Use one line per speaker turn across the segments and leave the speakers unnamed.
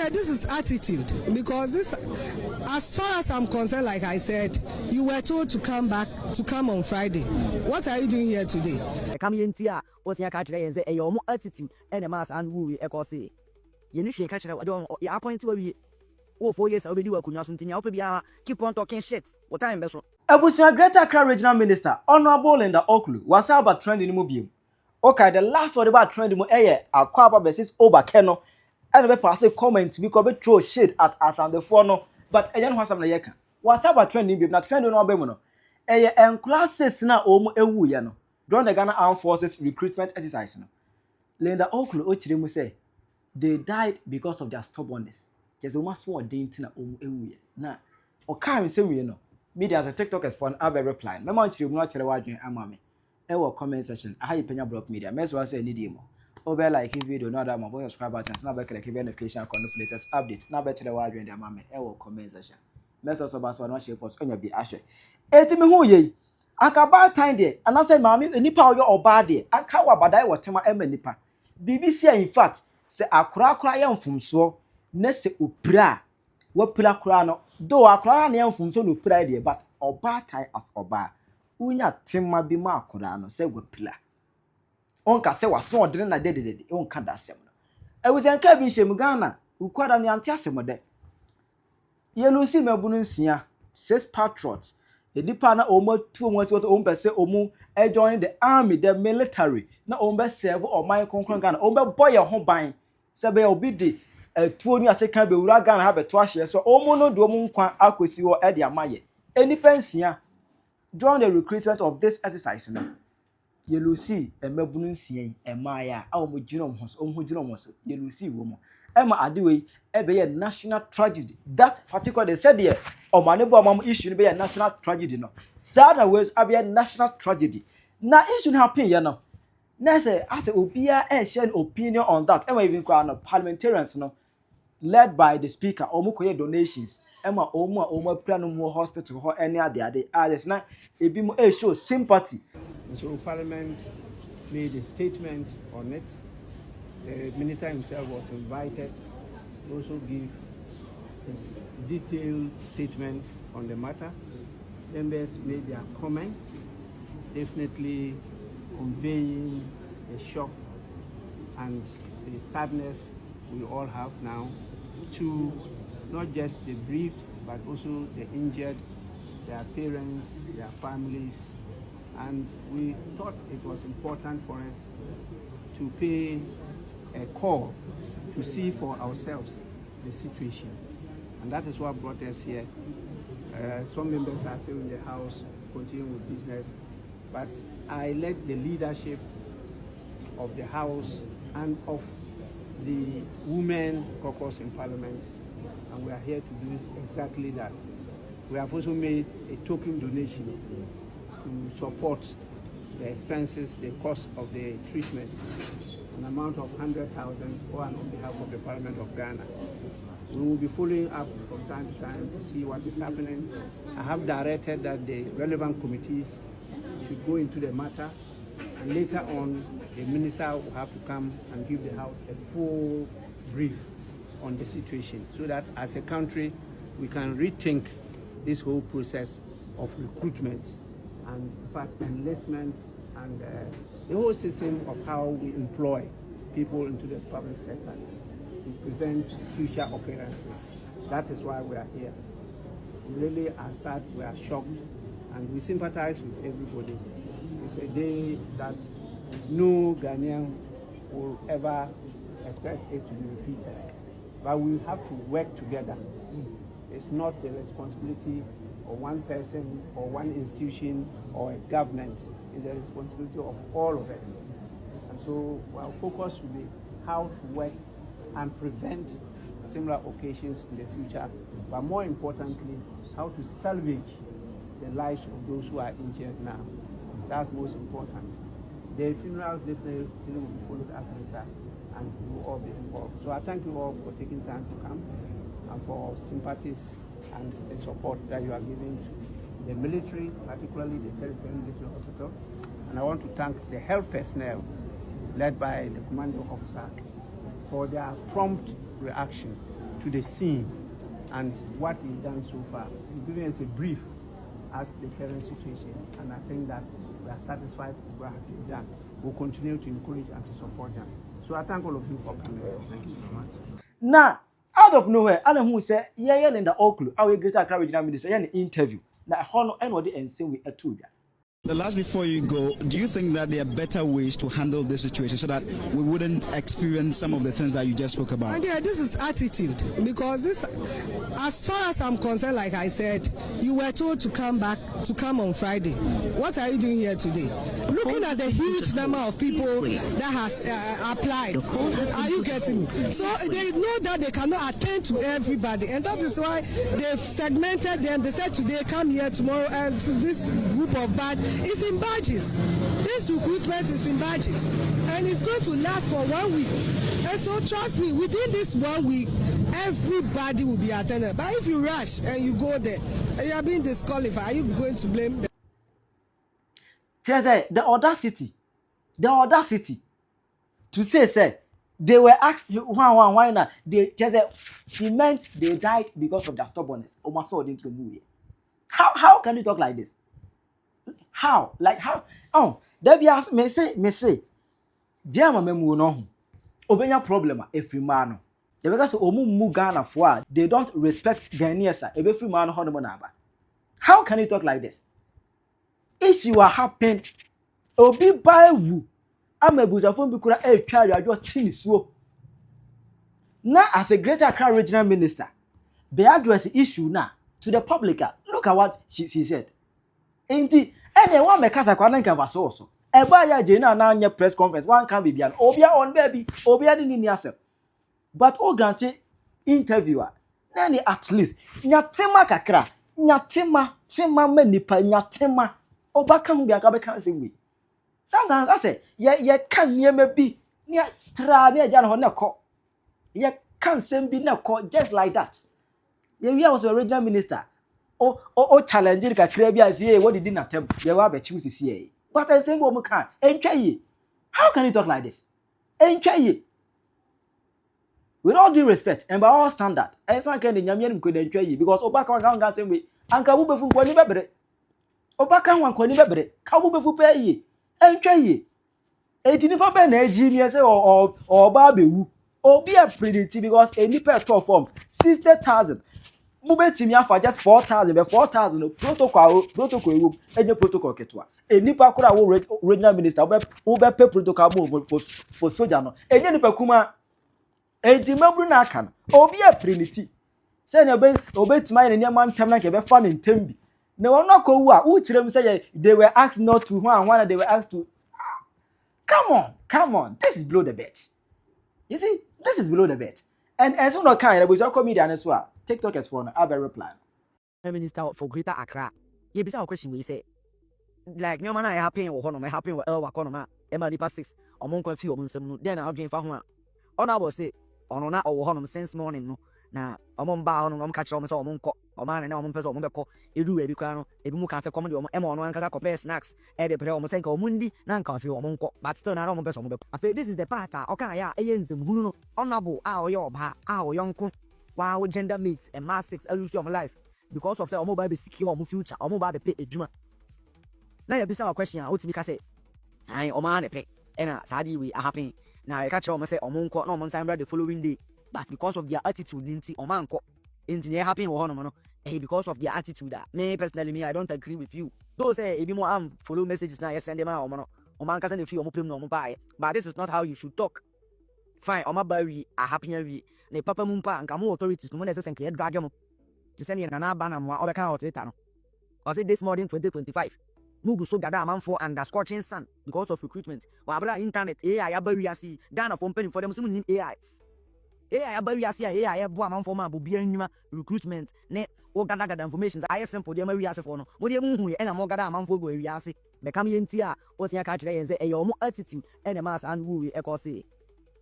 this is attitude, because this, as far as I'm concerned, like I said, you were told to come on Friday. What are you doing here today?
Come in here, what's your catch and say your attitude and a mass and woo echo say. You need to catch it. I don't appoint to be 4 years already work on your something. I'll keep on talking shit. What time best?
Ebusia Greater Accra Regional Minister, Honorable Linda Oklu, was about trending mobile. Okay, the last word about trending mo Aquaba versus Obakeno. And the pass a comment because we throw shit at us and the phone. But I don't want some like what's about trending, not trending no bemono. And classes now ewu yano. During the Ghana Armed Forces recruitment exercise. Linda Oklu Ochirimu say they died because of their stubbornness. Just almost one day into ewu na. Okay, say we know. Media as a TikTokers for an other reply. My mom will not tell you amame. Ewo comment section. I have Penyah block media. May as well say need more. Over like video, not that my boy subscribe button. Now back like notification on the latest update. Now better the wide and the amame. Ewo comment section. May also pass one share for on your be ashe. Eti me hu ye. Anka bad time there. And I say mami nipa oyo oba there. Anka wa badai watema ema nipa. BBC in fact say akura ya mfumso ne se opira. What pillar crano, though a crown young from so no pride, but oba tie as oba. Unya timma be marcorano, say what pillar. Onka say was so didn't I did it, onka that seminar. I was in cabin Shemugana, who quite an antiasimo de. Yellow see me bununcia, says patriots. The dipana almost 2 months was own best omu, I joined the army, the military, not own best serve or my concurrent, own boy a home buying, Sabe obidi. 2 years can be uragan have a 2 years so omono do omo nkwa akwesi wo e de amaye any pensia during the recruitment of this exercise no you will see a mabunu nsia e maya a omo gino mo so omo gino mo so you will see wo mo e ma adewei e be national tragedy that particular they said here o ma ne bo am issue be national tragedy no sad ways be national tragedy na issue happen here no na say as obia share an opinion on that e ma even kwa parliamentarians no led by the speaker omukoye donations ema omu plan no hospital ho any ade others na ebi mo show sympathy.
So Parliament made a statement on it. The minister himself was invited to also give his detailed statement on the matter. Members made their comments, definitely conveying the shock and the sadness we all have now to not just the bereaved but also the injured, their parents, their families, and we thought it was important for us to pay a call to see for ourselves the situation, and that is what brought us here. Some members are still in the house continuing with business, but I led the leadership of the house and of the women caucus in Parliament, and we are here to do exactly that. We have also made a token donation to support the expenses, the cost of the treatment, an amount of 100,000 on behalf of the Parliament of Ghana. We will be following up from time to time to see what is happening. I have directed that the relevant committees should go into the matter, and later on the minister will have to come and give the House a full brief on the situation so that as a country we can rethink this whole process of recruitment and in fact enlistment and the whole system of how we employ people into the public sector to prevent future occurrences. That is why we are here. We really are sad, we are shocked, and we sympathize with everybody. It's a day that no Ghanaian will ever expect it to be repeated. But we have to work together. It's not the responsibility of one person or one institution or a government. It's the responsibility of all of us. And so our focus will be how to work and prevent similar occasions in the future, but more importantly, how to salvage the lives of those who are injured now. That's most important. The funerals definitely will be followed up later, and we will all be involved. So I thank you all for taking time to come and for sympathies and the support that you are giving to the military, particularly the 37th Military Hospital. And I want to thank the health personnel led by the commanding officer for their prompt reaction to the scene and what he's done so far. He's giving us a brief as to the current situation, and I think that we are satisfied with what has been done. We'll continue to encourage and to support them. So I thank all of you for coming. Thank you so much.
Now, out of nowhere, I who say, yeah, in the Oakland, our Greater Accra Regional Minister, an interview. Now, honor and what they say we are to.
The last before you go, do you think that there are better ways to handle this situation so that we wouldn't experience some of the things that you just spoke about?
And yeah, this is attitude, because this, as far as I'm concerned, like I said, you were told to come on Friday. What are you doing here today? Looking at the huge number of people that has applied, are you getting me? So they know that they cannot attend to everybody, and that is why they've segmented them. They said today, come here tomorrow, and this group of badges. It's in badges. This recruitment is in badges, and it's going to last for 1 week. And so trust me, within this 1 week, everybody will be attended. But if you rush and you go there and you are being disqualified, are you going to blame them?
The audacity to say they were asked why not? She meant they died because of their stubbornness. How can you talk like this? How? Like how? Oh, there be ask me say. Jama memu no. Obenya problem every man. The because omu Ghana for they don't respect Ghanaians. Every man ho no na ba. How can you talk like this? Issue happen. Obi buy wu. Amebuzafon bi kura e twa adwo tinisuo. Now as a Greater Accra Regional Minister, they address the issue now to the public. Look at what she said. Indeed, and one make us a quadrant canvas also. A buyer Jena na press conference, one can be beyond Obia on baby, Obia in yourself. But oh granted, interviewer, nanny at least, Nyatema kakra, Nyatema, Tima menipa, Nyatema, Obaka be a cabe sing. Sometimes I say, ye can near me be near tra near Jan Honako. Ye can't send be no just like that. The year was a regional minister. Challenge ka krabia say what did not attempt. They were be choose see. But I say we can. Enjoy. How can you talk like this? Enjoy. With all due respect and by all standard, and so I can nyame ko enjoy because Obaka kan same way. Anka wo befu kwani bebere. Obaka wan kwani bebere. Ka wo befu pe yi. Enjoy. Enti nipa be na agi mi say o ba bewu. Obi a predict because any per 12 forms 60,000. Mubetimi afa just 4,000 be 4,000 protocol enye protocol ketwa enipa kura wo regional minister wo be pay protocol for soldier no enye nipa kuma enti mabru na aka no obi a priniti say na obetima ne man tam na ke be fa ne ntembi na wono akowu a wo kirem say they were asked not to one they were asked to come on this is below the bed. You see, this is below the bed. And so no kind of social media as well. TikTok as for a reply.
Minister for Greater Accra. You be a question we say. Like no man I happy or honor my happy or Wakonoma, Emma Lipa 6, or Monk of you, then I'll drink for one. On I will say, on or honor since morning. No. Now, among bar on catch on or monk or man and on person on you do a crano, a book cancer comedy or Emma on one compare snacks, and a prayer almost or Mundi, non coffee or monk, but still not on person. I feel this is the part, okay, aliens and Bruno, honorable, our young cook, while gender meets and mass 6 illusion of life because of the mobile secure future or mobile pay a juma. Now, you be a question, I would be say, I or man pay, and sadly we are happy. Now I catch on say or monk no man the following day. But because of their attitude, Lindsay or Manco, engineer happy or no, because of their attitude, me personally, I don't agree with you. Those say, if you more follow messages now, send them out or man can if you no buy. But this is not how you should talk. Fine, or my berry, a happy every, ne papa mumpa and come authorities to money and create drag them to send in an abanam or the car of the town. I said this morning 2025. Mugu so gada man for under scorching sun because of recruitment. Wabra internet, AI, berry, see, down of opening for them soon AI. I bury us here. I have one for my recruitment. Net organ information. I simple. Dear Maria Safono. What do you mean? And I'm organ man for we are say. Become in tia. What's your catch and say a more attitude and a mass and woo echo say.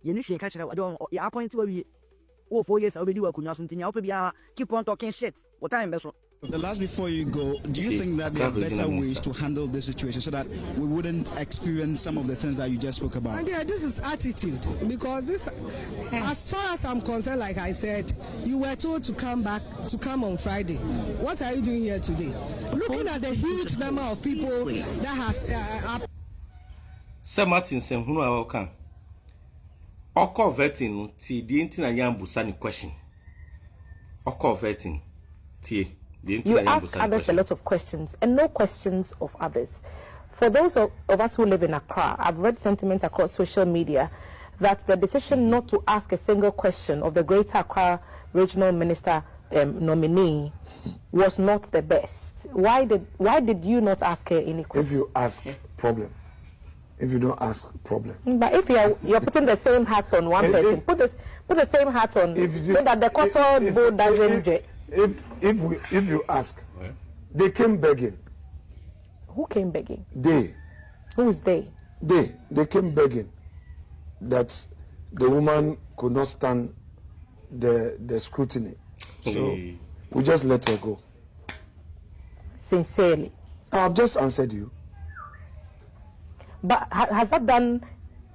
You need to catch out. Don't your point to be. 4 years already work on something. I'll be keep on talking shit. What time, Besson?
The last before you go, do you think that there are better ways to handle this situation so that we wouldn't experience some of the things that you just spoke about?
And yeah, this is attitude, because this, as far as I'm concerned, like I said, you were told to come on Friday. What are you doing here today? Looking at the huge number of people that has
Sir Martin Senhunu Awokan. Oko vetting ti the intina yambusa question. Oko vetting ti.
You ask others a lot of questions and no questions of others. For those of us who live in Accra, I've read sentiments across social media that the decision not to ask a single question of the Greater Accra Regional Minister nominee was not the best. Why did you not ask her any questions?
If you ask, problem. If you don't ask, problem.
But if you're putting the same hat on one person, put the same hat on so that the cotton board doesn't.
If you ask, they came begging.
Who came begging?
They.
Who is they?
They came begging that the woman could not stand the scrutiny. So we just let her go.
Sincerely.
I've just answered you.
But has that done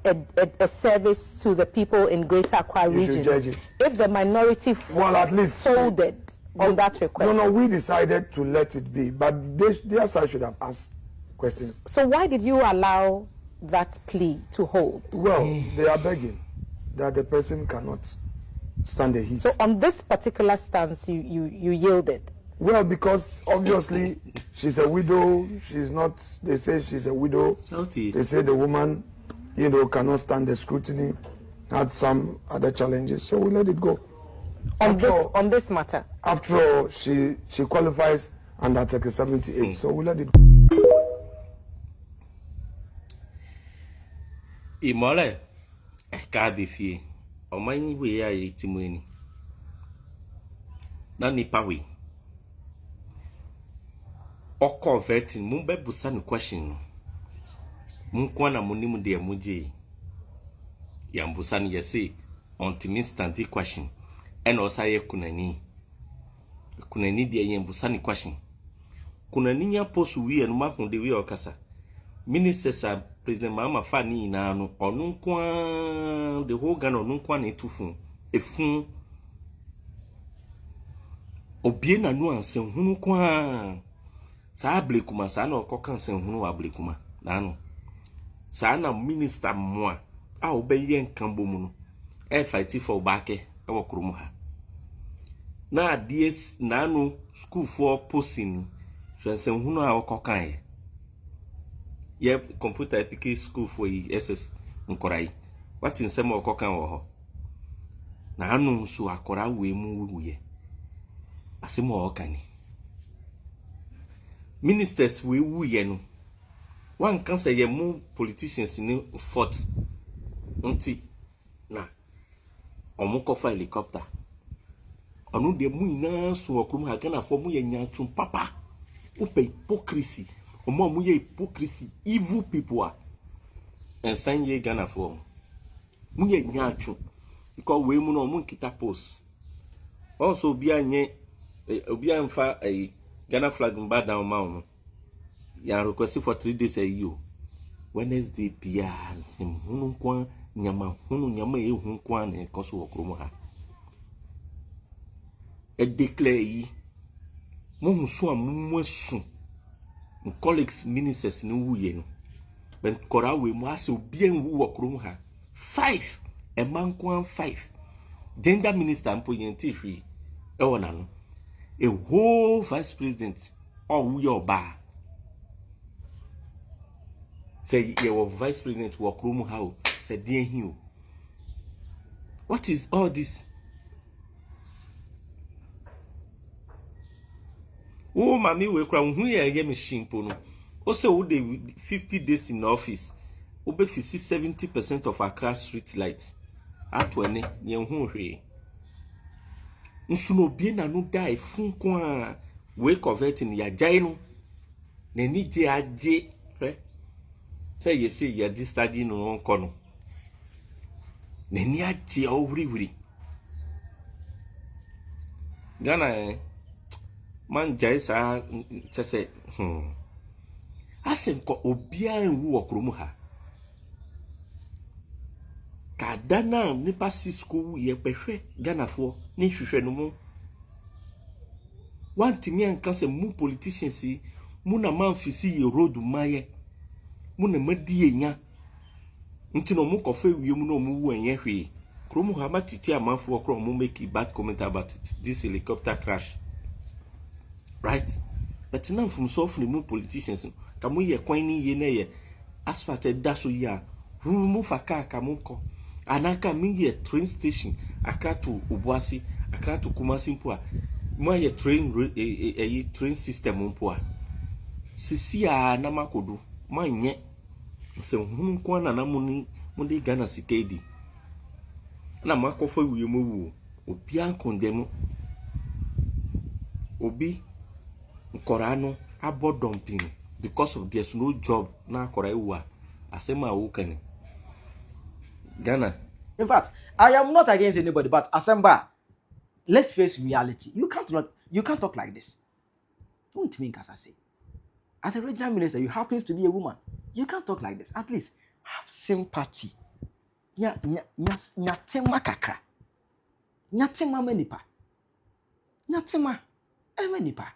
a service to the people in Greater Accra region?
You should judge it.
If the minority
at least
folded on that request.
No, we decided to let it be, but their side should have asked questions.
So why did you allow that plea to hold?
Well, they are begging that the person cannot stand the heat.
So on this particular stance, you yielded?
Well, because obviously she's a widow. She's not. They say she's a widow. They say the woman, cannot stand the scrutiny. Had some other challenges, so we let it go.
On this matter.
After all, she qualifies under Article 78, so we let it go.
Imole, Kadifie, or my way I timuni. Nani pawi. Oko vetting, mumbe busanu question. Munkwana munimu de muji. Yambusani yesi, on timistanti question. And also ye kunani dia yembusani question. Kunani ya posu wi enu makun de wi okasa. Minister President Mama Fani na no onunkwa the whole Ghana onunkwa na etufun efun obie na no ansen hunu kwa sa ablekuma sa na okoka ansen hunu ablekuma na no sa na minister moa a obeye nkambo mu no e fight for baake ewo kurum ha na DS na no school for posting ansen hunu a okoka e ye computer epic school for SS nkorai what in some okoka wo ho na anu so akora we mu wuye asemo okani ministers we wuye no one can say ye mu politicians ni fort nti na omukofa helicopter onu de mu ina so okrum ha Ghana for mu ye nyatwum papa upe hypocrisy omo mu ye hypocrisy evil people are and sign ye Ghana for mu ye nyatwum because we mu no mu kita post also obi anye obi amfa Ghana flag mba down ma no ya request for 3 days a year Wednesday pia hunu kwa nyama e hu kwa na koso okromo ha e declare yi mo so amu asu colleagues ministers ni wuye no ben kora we mu aso bien wu okromo ha 5 e man kwa 5 gender minister mpo yenti free e wona no a whole vice president all we oba say your vice president work room how say dear him what is all this oh mami we kra hu ye machine po no o say wo dey 50 days in office o be 70% of Accra street lights atwane ye hu hwe nsuno bie na no dai fun kwa we converting ya jai no na ni je aje say you say ya di study no onko no na ni aje o wiri Ghana man jaisa chese asen ko obia enwu okromu ha ka dana nipa sisko ye pehwe ganafo ni hwehwe no mu wantimi anka se mu politicians mu na manfisi ye road maye mu na madi enya nti no mu kofa wiem no mu wu enye hwe kromu ha ma titi amanfo okro mu make bad comment about this helicopter crash, right? But now from so from politicians kamu ye kwan ni ye na ye asphalt da so ya mu faka kamunko anaka mi ye train station Accra to Obuasi, Accra to Kumasi mpo a mo ye train system mpo a sisi a na makodo manye se hunu kwa na mu ni Ghana sikedi na makofa wiye mu obi an condemn obi nkorano abo dumping because of there's no job na akora ewa asema wukani Ghana.
In fact, I am not against anybody, but Asemba, let's face reality. You can't talk like this. Don't think as I say. As a regional minister, you happens to be a woman. You can't talk like this. At least have sympathy. Nyatema kakra. Nyatema menipa. Nyatema emenipa.